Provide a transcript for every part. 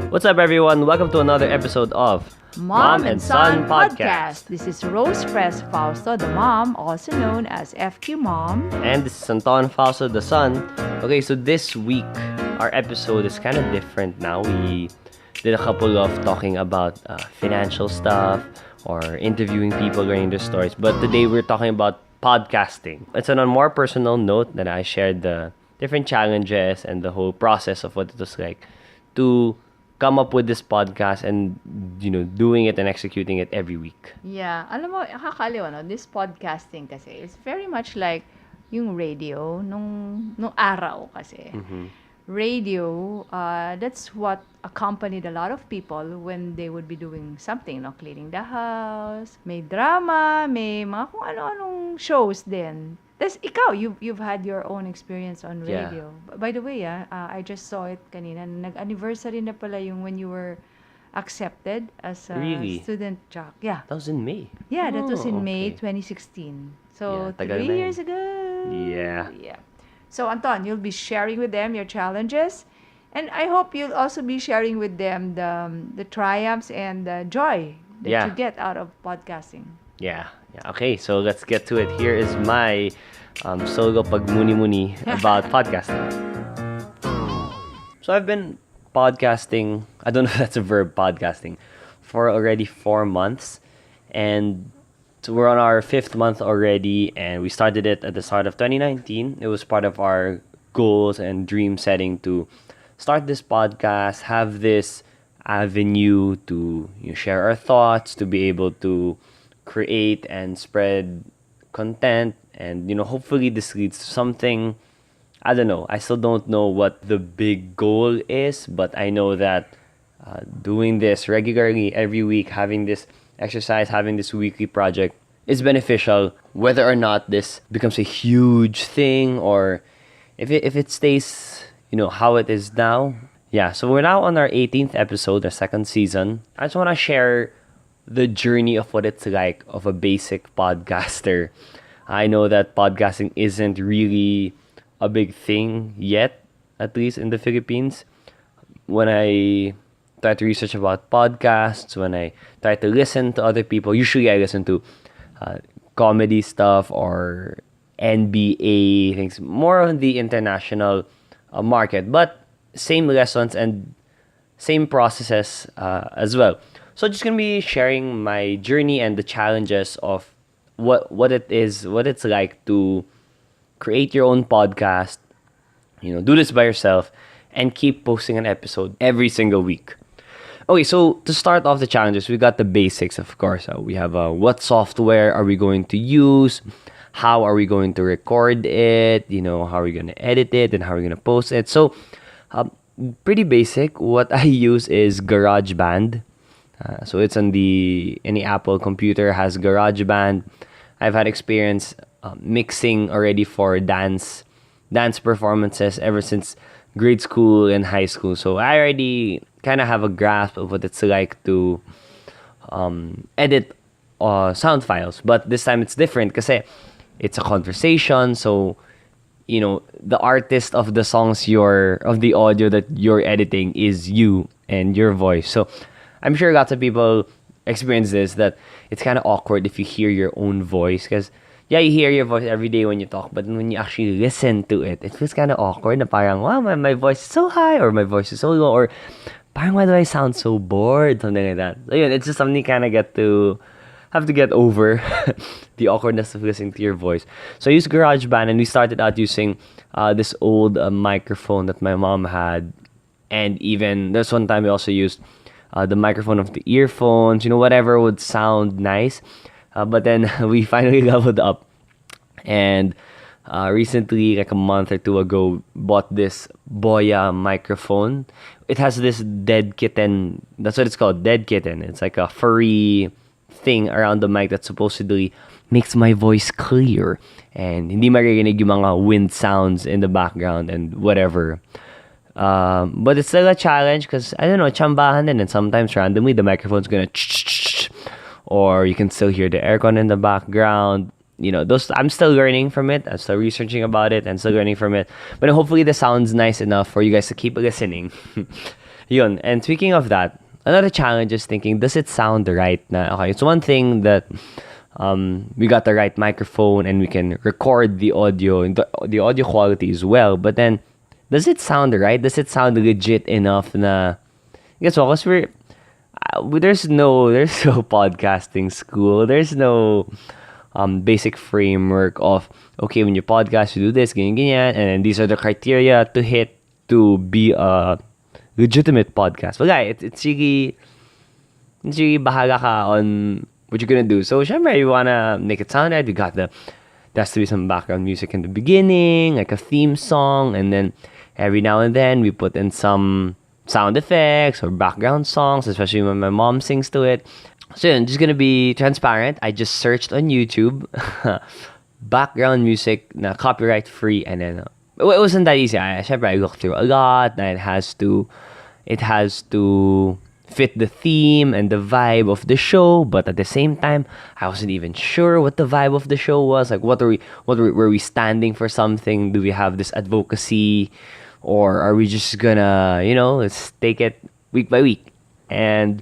What's up, everyone? Welcome to another episode of Mom and Son Podcast. This is Rose Press Fausto, the mom, also known as FQ Mom. And this is Anton Fausto, the son. Okay, so this week, our episode is kind of different now. We did a couple of talking about financial stuff or interviewing people, learning their stories. But today, we're talking about podcasting. It's on a more personal note that I shared the different challenges and the whole process of what it was like to come up with this podcast and, doing it and executing it every week. Yeah, alam mo, kakaliw, this podcasting kasi is very much like yung radio nung araw kasi. Radio, that's what accompanied a lot of people when they would be doing something, cleaning the house, may drama, may mga kung ano-anong shows din. Tapos ikaw, you've had your own experience on radio. Yeah. By the way, I just saw it kanina. Nag-anniversary na pala yung when you were accepted as a Really? student jock. Yeah. That was in May. Yeah, that was in May okay. 2016. So, Yeah, tagal 3 na years yun. ago. Yeah. So, Anton, you'll be sharing with them your challenges. And I hope you'll also be sharing with them the triumphs and the joy that Yeah. you get out of podcasting. Yeah. Okay, so let's get to it. Here is my solo pagmuni-muni about podcasting. So I've been podcasting, I don't know if that's a verb, podcasting, for already 4 months. And so we're on our 5th month already, and we started it at the start of 2019. It was part of our goals and dream setting to start this podcast, have this avenue to share our thoughts, to be able to create and spread content, and hopefully this leads to something. I don't know, I still don't know what the big goal is, but I know that doing this regularly every week, having this exercise, having this weekly project is beneficial, whether or not this becomes a huge thing or if it stays how it is now. Yeah, so we're now on our 18th episode, the 2nd season. I just want to share the journey of what it's like of a basic podcaster. I know that podcasting isn't really a big thing yet, at least in the Philippines. When I try to research about podcasts, when I try to listen to other people, usually I listen to comedy stuff or NBA things, more on the international market, but same lessons and same processes as well. So just gonna be sharing my journey and the challenges of what it's like to create your own podcast, do this by yourself and keep posting an episode every single week. Okay, so to start off the challenges, we got the basics, of course. We have what software are we going to use? How are we going to record it? How are we going to edit it and how are we going to post it? So pretty basic. What I use is GarageBand. So it's on any Apple computer has GarageBand. I've had experience mixing already for dance performances ever since grade school and high school. So I already kind of have a grasp of what it's like to edit sound files. But this time it's different kasi it's a conversation. So the artist of the songs of the audio that you're editing is you and your voice. So I'm sure lots of people experience this, that it's kind of awkward if you hear your own voice. Because, yeah, you hear your voice every day when you talk, but when you actually listen to it, it feels kind of awkward na parang, wow, my voice is so high or my voice is so low or parang why do I sound so bored? Something like that. So, yun, it's just something you kind of have to get over the awkwardness of listening to your voice. So I used GarageBand, and we started out using this old microphone that my mom had. And even there's one time we also used the microphone of the earphones, whatever would sound nice. But then we finally leveled up. And recently, like a month or two ago, bought this Boya microphone. It has this dead kitten. That's what it's called, dead kitten. It's like a furry thing around the mic that supposedly makes my voice clear. And hindi maririnig yung mga wind sounds in the background and whatever. But it's still a challenge because, I don't know, chambahan din. And sometimes randomly the microphone's gonna or you can still hear the aircon in the background. Those I'm still learning from it. I'm still researching about it and still learning from it. But hopefully the sound's nice enough for you guys to keep listening. Yun. And speaking of that, another challenge is thinking, does it sound right? Na, okay, it's one thing that we got the right microphone and we can record the audio, and the audio quality as well. But then, does it sound right? Does it sound legit enough na, guess what? Because there's no podcasting school. There's no basic framework of, okay, when you podcast, you do this, ganyan, ganyan, and then these are the criteria to hit to be a legitimate podcast. But yeah, it's really bahala ka on what you're gonna do. So, syempre, you wanna make it sound right. There has to be some background music in the beginning, like a theme song, and then every now and then we put in some sound effects or background songs, especially when my mom sings to it. So, yun, just gonna be transparent. I just searched on YouTube background music na copyright free, and then it wasn't that easy. Syempre, I looked through a lot, and it has to fit the theme and the vibe of the show, but at the same time, I wasn't even sure what the vibe of the show was. Like, were we standing for something? Do we have this advocacy, or are we just gonna, let's take it week by week? And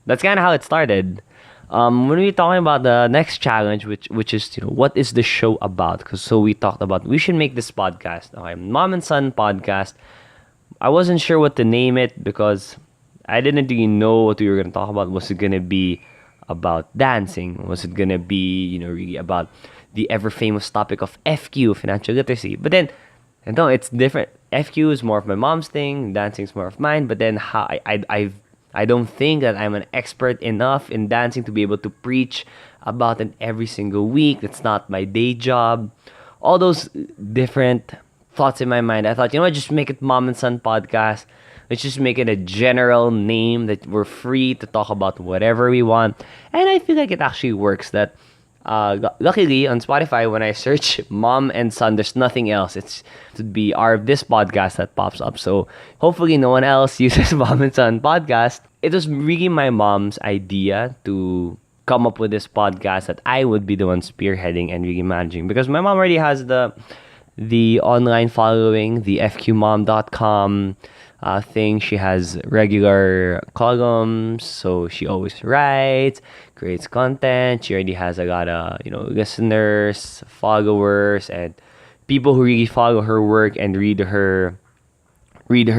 that's kind of how it started. When we were talking about the next challenge, which is, what is the show about? So we talked about, we should make this podcast, okay, Mom and Son podcast. I wasn't sure what to name it because I didn't really know what we were going to talk about. Was it going to be about dancing? Was it going to be, really about the ever famous topic of FQ, financial literacy? But then, no, it's different. FQ is more of my mom's thing. Dancing is more of mine. But then I don't think that I'm an expert enough in dancing to be able to preach about it every single week. That's not my day job. All those different thoughts in my mind. I thought, just make it Mom and Son podcast. Let's just make it a general name that we're free to talk about whatever we want. And I feel like it actually works. That luckily on Spotify, when I search Mom and Son, there's nothing else. It would be this podcast that pops up. So hopefully no one else uses Mom and Son podcast. It was really my mom's idea to come up with this podcast that I would be the one spearheading and really managing, because my mom already has the online following, the fqmom.com thing. She has regular columns, so she always writes, creates content. She already has a lot of listeners, followers, and people who really follow her work and read her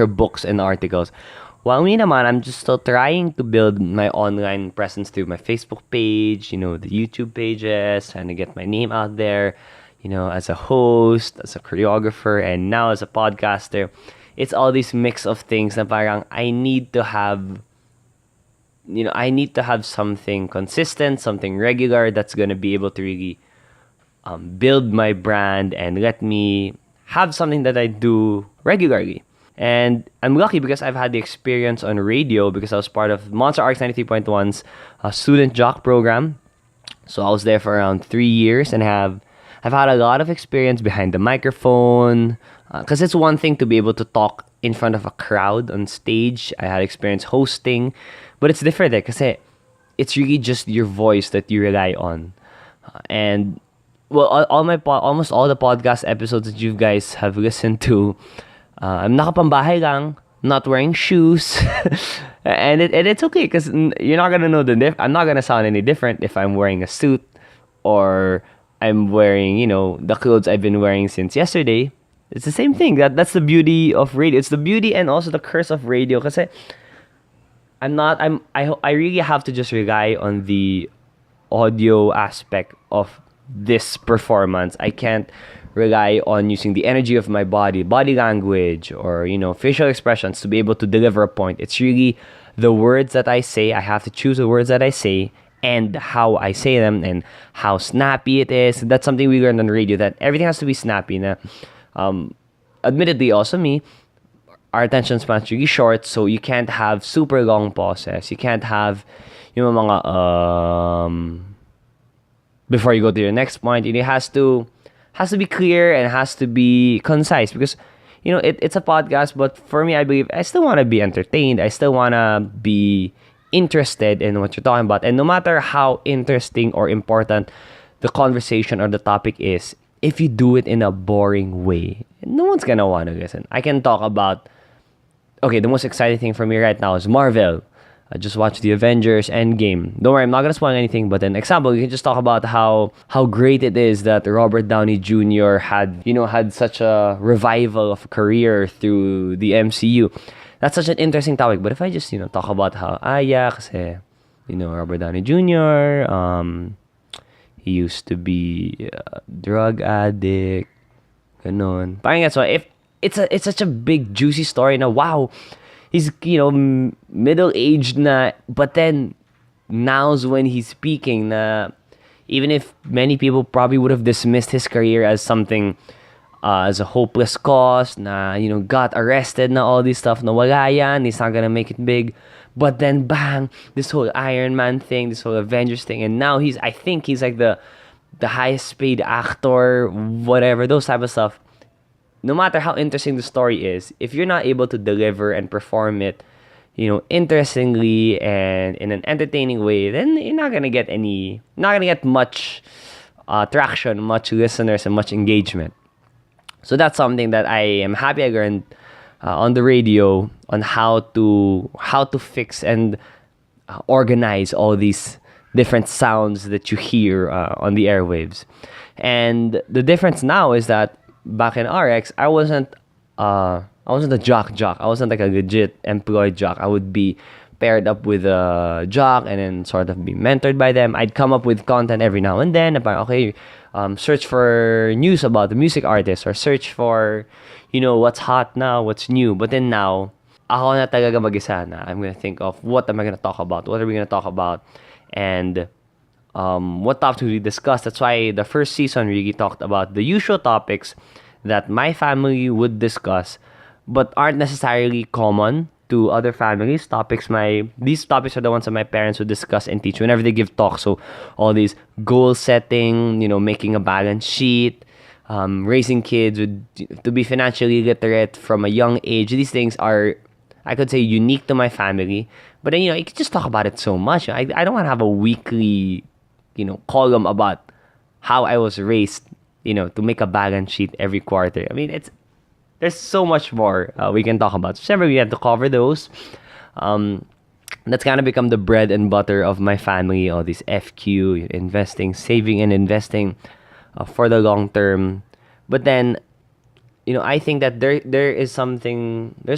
books and articles. While me naman, I'm just still trying to build my online presence through my Facebook page, the YouTube pages, trying to get my name out there, as a host, as a choreographer, and now as a podcaster. It's all this mix of things na parang I need to have something consistent, something regular that's going to be able to really build my brand and let me have something that I do regularly. And I'm lucky because I've had the experience on radio, because I was part of Monster Arts 93.1's student jock program. So I was there for around 3 years and I've had a lot of experience behind the microphone, because it's one thing to be able to talk in front of a crowd on stage. I had experience hosting, but it's different because it's really just your voice that you rely on. And well, almost all the podcast episodes that you guys have listened to, I'm nakapambahay lang, not wearing shoes, and it's okay because you're not gonna know I'm not gonna sound any different if I'm wearing a suit or I'm wearing the clothes I've been wearing since yesterday. It's the same thing. That's the beauty of radio. It's the beauty and also the curse of radio. Kasi I really have to just rely on the audio aspect of this performance. I can't rely on using the energy of my body language, or facial expressions to be able to deliver a point. It's really the words that I say. I have to choose the words that I say and how I say them and how snappy it is. That's something we learned on radio, that everything has to be snappy. Na, admittedly, also me, our attention span's really short, so you can't have super long pauses. You can't have mga before you go to your next point. It has to be clear and has to be concise, because it's a podcast, but for me, I believe I still want to be entertained. I still want to be interested in what you're talking about. And no matter how interesting or important the conversation or the topic is, if you do it in a boring way, no one's gonna want to listen. I can talk about, okay, the most exciting thing for me right now is Marvel. I just watched the Avengers Endgame. Don't worry, I'm not gonna spoil anything. But an example, you can just talk about how great it is that Robert Downey Jr. had such a revival of a career through the MCU. That's such an interesting topic. But if I just talk about how yeah, kasi Robert Downey Jr. He used to be a drug addict, ganon. Parang that's why if it's such a big juicy story na wow, he's middle aged na, but then now's when he's speaking na even if many people probably would have dismissed his career as something as a hopeless cause na got arrested na all this stuff na wala yan, he's not gonna make it big, but then bang, this whole Iron Man thing, this whole Avengers thing, and now I think he's like the highest paid actor, whatever, those type of stuff. No matter how interesting the story is, if you're not able to deliver and perform it, interestingly and in an entertaining way, then you're not gonna get much traction, much listeners, and much engagement. So that's something that I am happy I learned on the radio on how to fix and organize all these different sounds that you hear on the airwaves. And the difference now is that back in RX, I wasn't a jock. I wasn't like a legit employed jock. I would be paired up with a jock and then sort of be mentored by them. I'd come up with content every now and then about, okay, search for news about the music artist or search for, what's hot now, what's new. But then now, ako na talaga mag-isa na. I'm gonna think of what am I gonna talk about? What are we gonna talk about? And what topics we discuss. That's why the first season really talked about the usual topics that my family would discuss, but aren't necessarily common to other families. These topics are the ones that my parents would discuss and teach whenever they give talks. So all these goal setting, making a balance sheet, raising kids to be financially literate from a young age. These things are, I could say, unique to my family. But then you can just talk about it so much. I don't want to have a weekly column about how I was raised, to make a balance sheet every quarter. I mean, there's so much more we can talk about. So we had to cover those. That's kind of become the bread and butter of my family. All this FQ, investing, saving and investing for the long term. But then, I think that there's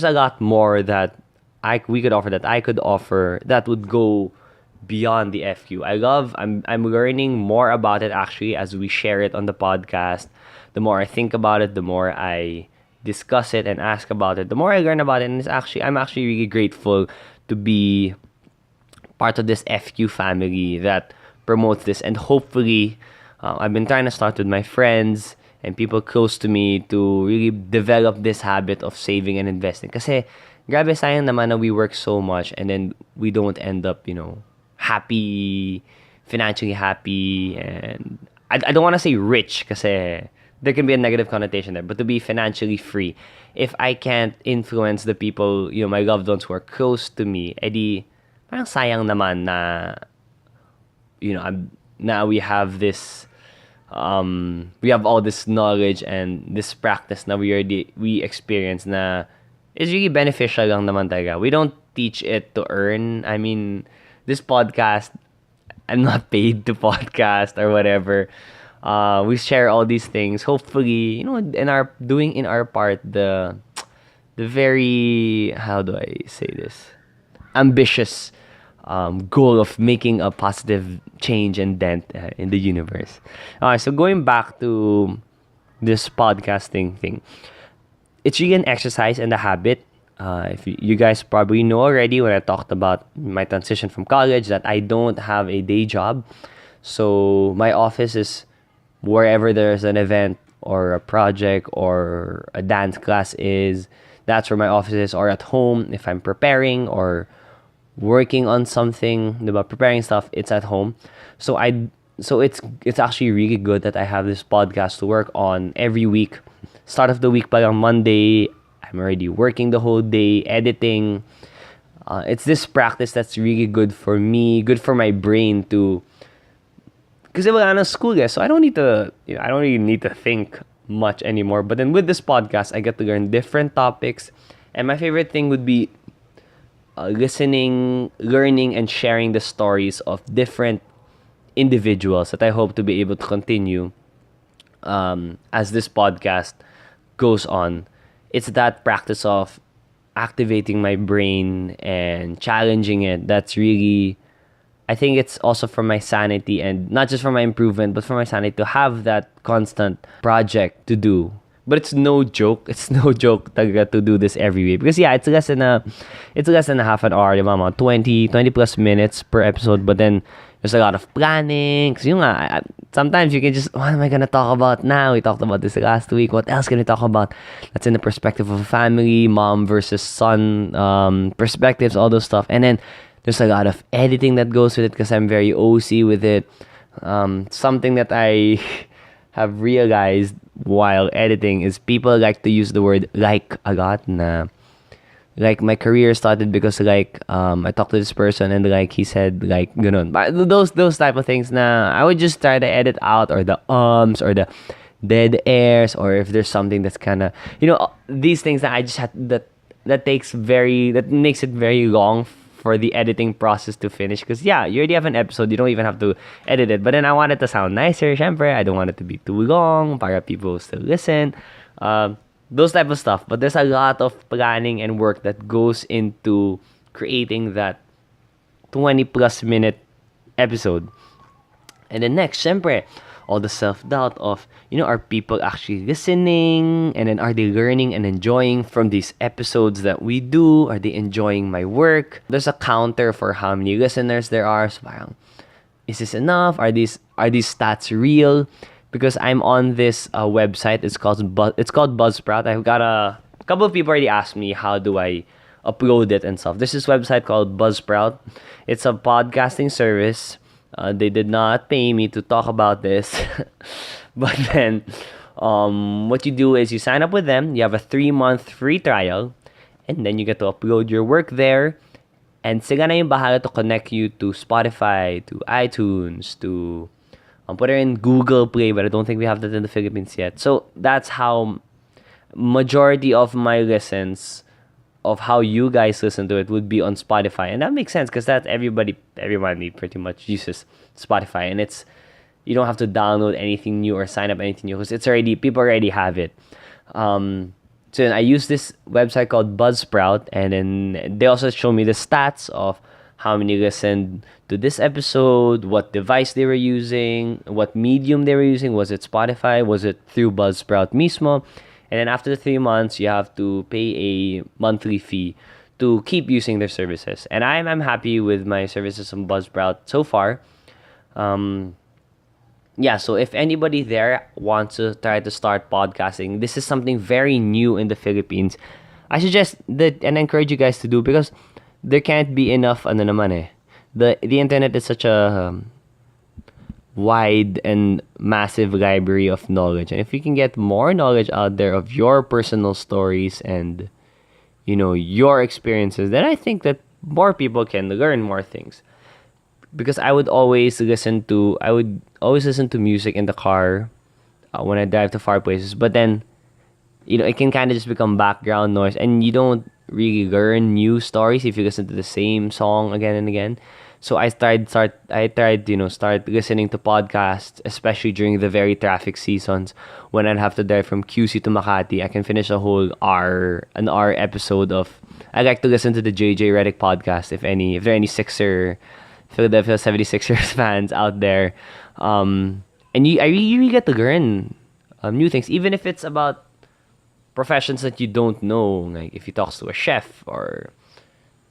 a lot more that we could offer, that I could offer, that would go beyond the FQ. I'm learning more about it actually as we share it on the podcast. The more I think about it, the more I discuss it and ask about it, the more I learn about it. And I'm actually really grateful to be part of this FQ family that promotes this. And hopefully, I've been trying to start with my friends and people close to me to really develop this habit of saving and investing. Kasi grabe, sayang naman na we work so much and then we don't end up, happy, financially happy, and I don't want to say rich kasi there can be a negative connotation there, but to be financially free. If I can't influence the people, my loved ones who are close to me, edi parang sayang naman na now we have this we have all this knowledge and this practice na we experience na is really beneficial lang naman talaga. We don't teach it to earn. I mean, this podcast, I'm not paid to podcast or whatever. We share all these things. Hopefully, doing in our part the very, how do I say this, ambitious goal of making a positive change and dent in the universe. So going back to this podcasting thing, it's really an exercise and a habit. If you guys probably know already when I talked about my transition from college that I don't have a day job. So my office is wherever there's an event or a project or a dance class is. That's where my office is, or at home if I'm preparing or working on something, diba, preparing stuff, it's at home. So it's actually really good that I have this podcast to work on every week. Start of the week pa lang Monday, I'm already working the whole day, editing. It's this practice that's really good for me, good for my brain to, because wala na school so I don't need to, I don't really need to think much anymore. But then with this podcast, I get to learn different topics And my favorite thing would be listening, learning, and sharing the stories of different individuals that I hope to be able to continue as this podcast goes on. It's that practice of activating my brain and challenging it that's really, I think it's also for my sanity, and not just for my improvement but for my sanity, to have that constant project to do. But it's no joke. It's no joke talaga to do this every week, because yeah, it's less than a half an hour, di ba, mga 20 plus minutes per episode. But then there's a lot of planning. Kasi yun nga, sometimes you can just, what am I gonna talk about now? We talked about this last week. What else can we talk about? That's in the perspective of a family, mom versus son, perspectives, all those stuff. And then there's a lot of editing that goes with it, because I'm very OC with it. Something that I have realized while editing is people like to use the word like a lot. Na like my career started because like I talked to this person and like he said like ganun. But those type of things na I would just try to edit out, or the or the dead airs, or if there's something that's kind of, these things that I just had that makes it very long for the editing process to finish. Because yeah, you already have an episode, you don't even have to edit it. But then I want it to sound nicer, syempre. I don't want it to be too long para people still listen. Those type of stuff. But there's a lot of planning and work that goes into creating that 20 plus minute episode. And then next, syempre, all the self-doubt of, are people actually listening? And then are they learning and enjoying from these episodes that we do? Are they enjoying my work? There's a counter for how many listeners there are. So parang, is this enough? Are these stats real? Because I'm on this website. It's called Buzzsprout. I've got a couple of people already asked me how do I upload it and stuff. There's this website called Buzzsprout. It's a podcasting service. They did not pay me to talk about this. But then, what you do is you sign up with them. You have a 3-month free trial. And then you get to upload your work there. And sila na yung bahala to connect you to Spotify, to iTunes, to put it in Google Play. But I don't think we have that in the Philippines yet. So that's how majority of my listens, of how you guys listen to it, would be on Spotify. And that makes sense, because that everybody pretty much uses Spotify, and it's, you don't have to download anything new or sign up anything new, because people already have it. So I use this website called Buzzsprout, and then they also show me the stats of how many listened to this episode, what device they were using, what medium they were using. Was it Spotify? Was it through Buzzsprout mismo? And then after the 3 months, you have to pay a monthly fee to keep using their services. And I'm happy with my services on Buzzsprout so far. So if anybody there wants to try to start podcasting, this is something very new in the Philippines. I suggest that and encourage you guys to do, because there can't be enough The internet is such a wide and massive library of knowledge, and if you can get more knowledge out there of your personal stories and your experiences, then I think that more people can learn more things. Because I would always listen to music in the car when I drive to far places, but then it can kind of just become background noise, and you don't really learn new stories if you listen to the same song again and again. So I start listening to podcasts, especially during the very traffic seasons when I'd have to drive from QC to Makati. I can finish an hour episode of. I like to listen to the JJ Redick podcast. If there are any Philadelphia 76ers fans out there, and I really get to learn new things, even if it's about professions that you don't know. Like if he talks to a chef or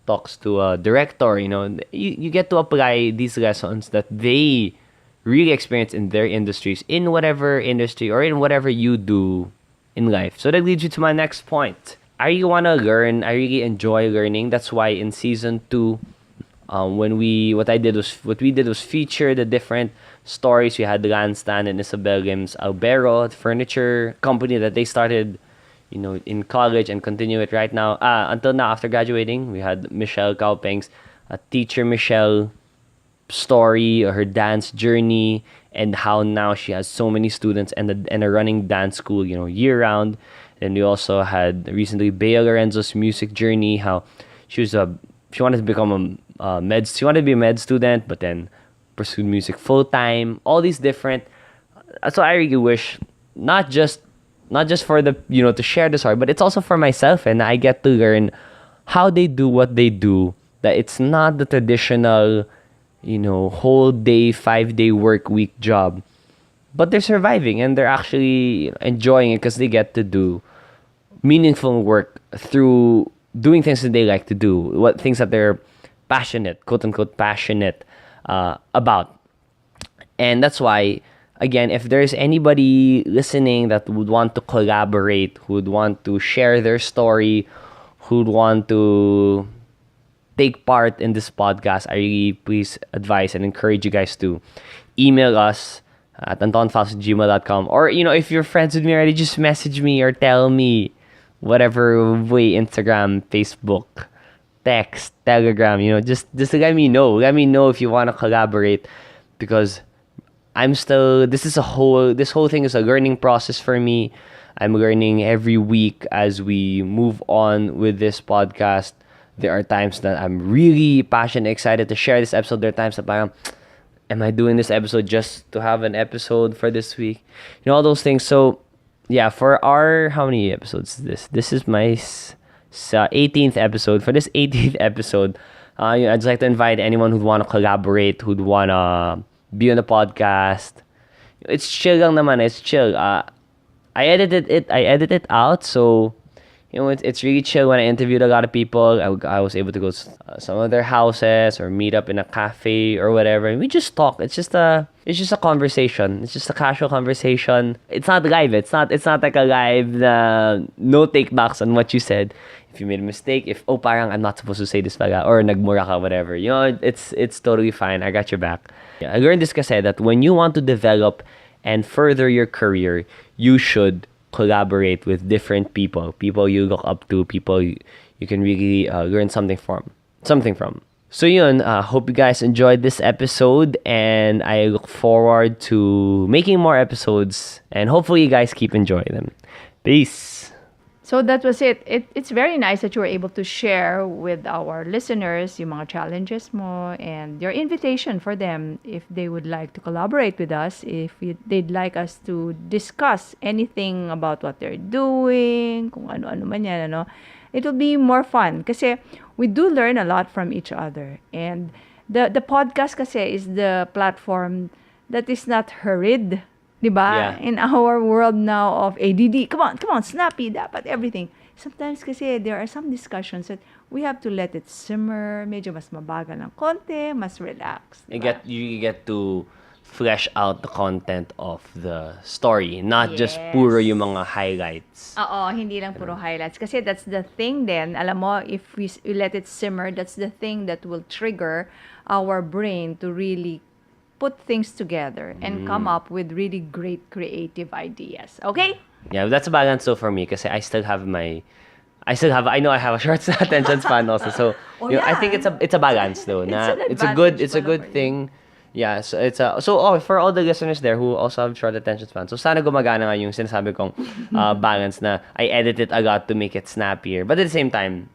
talks to a director, you get to apply these lessons that they really experience in their industries, in whatever industry or in whatever you do in life. So that leads you to my next point. I really want to learn. I really enjoy learning. That's why in season 2, what we did was feature the different stories. We had Lanstan and Isabel Lim's Albero furniture company that they started in college and continue it right now. Until now, after graduating, we had Michelle Kaupeng's teacher Michelle story, her dance journey, and how now she has so many students and a running dance school, year round. And we also had recently Bea Lorenzo's music journey, how she wanted to become she wanted to be a med student, but then pursued music full time. All these different. So I really wish not just for the to share the story, but it's also for myself, and I get to learn how they do what they do. That it's not the traditional, whole day, 5-day work week job, but they're surviving and they're actually enjoying it because they get to do meaningful work through doing things that they like to do, what things that they're passionate, quote unquote, passionate about. And that's why, again, if there's anybody listening that would want to collaborate, who would want to share their story, who would want to take part in this podcast, I really please advise and encourage you guys to email us at antonfalso@gmail.com. Or, if you're friends with me already, just message me or tell me whatever way, Instagram, Facebook, text, Telegram, just let me know. Let me know if you want to collaborate, because this whole thing is a learning process for me. I'm learning every week as we move on with this podcast. There are times that I'm really passionate, excited to share this episode. There are times that parang, am I doing this episode just to have an episode for this week? All those things. So, yeah, for how many episodes is this? This is my 18th episode. For this 18th episode, I'd just like to invite anyone who'd want to collaborate, who'd want to be on the podcast. It's chill lang naman. It's chill. I edited it out, so it's really chill. When I interviewed a lot of people, I was able to go to some of their houses or meet up in a cafe or whatever, and we just talk. It's just a conversation. It's just a casual conversation. It's not live. It's not like a live no take backs on what you said. If you made a mistake, parang I'm not supposed to say this pala, or nagmura ka, whatever. It's totally fine. I got your back. Yeah, I learned this kasi that when you want to develop and further your career, you should collaborate with different people you look up to, people you can really learn something from. So yun, hope you guys enjoyed this episode, and I look forward to making more episodes, and hopefully you guys keep enjoying them. Peace. So that was it. It's very nice that you were able to share with our listeners yung mga challenges mo and your invitation for them if they would like to collaborate with us, if they'd like us to discuss anything about what they're doing, kung ano-ano man yan, It'll be more fun kasi we do learn a lot from each other. And the podcast kasi is the platform that is not hurried. Diba? Yeah. In our world now of ADD, come on, snappy, dapat everything. Sometimes kasi there are some discussions that we have to let it simmer, medyo mas mabagal ng konti, mas relaxed. Diba? You get to flesh out the content of the story, not just puro yung mga highlights. Oo, hindi lang puro highlights. Kasi that's the thing then, alam mo, if we let it simmer, that's the thing that will trigger our brain to really put things together and come up with really great creative ideas. Okay? Yeah, that's a balance though for me, kasi I know I have a short attention span also. So, I think it's a balance though. It's a good thing. Yeah, so for all the listeners there who also have short attention span, so sana gumagana nga yung sinasabi kong balance na I edit it a lot to make it snappier, but at the same time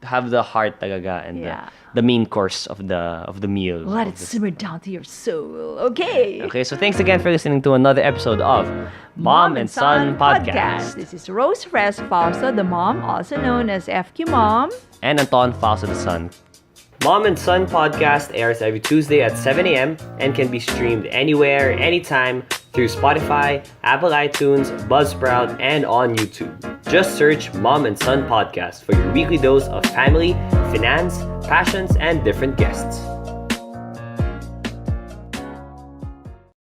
have the heart talaga and the main course of the meal. Let it simmer down to your soul. Okay. Okay, so thanks again for listening to another episode of Mom and Son Podcast. This is Rose Fres Fausto, the mom, also known as FQ Mom. And Anton Fausto, the son. Mom and Son Podcast airs every Tuesday at 7 a.m. and can be streamed anywhere, anytime through Spotify, Apple iTunes, Buzzsprout, and on YouTube. Just search Mom and Son Podcast for your weekly dose of family, finance, passions, and different guests.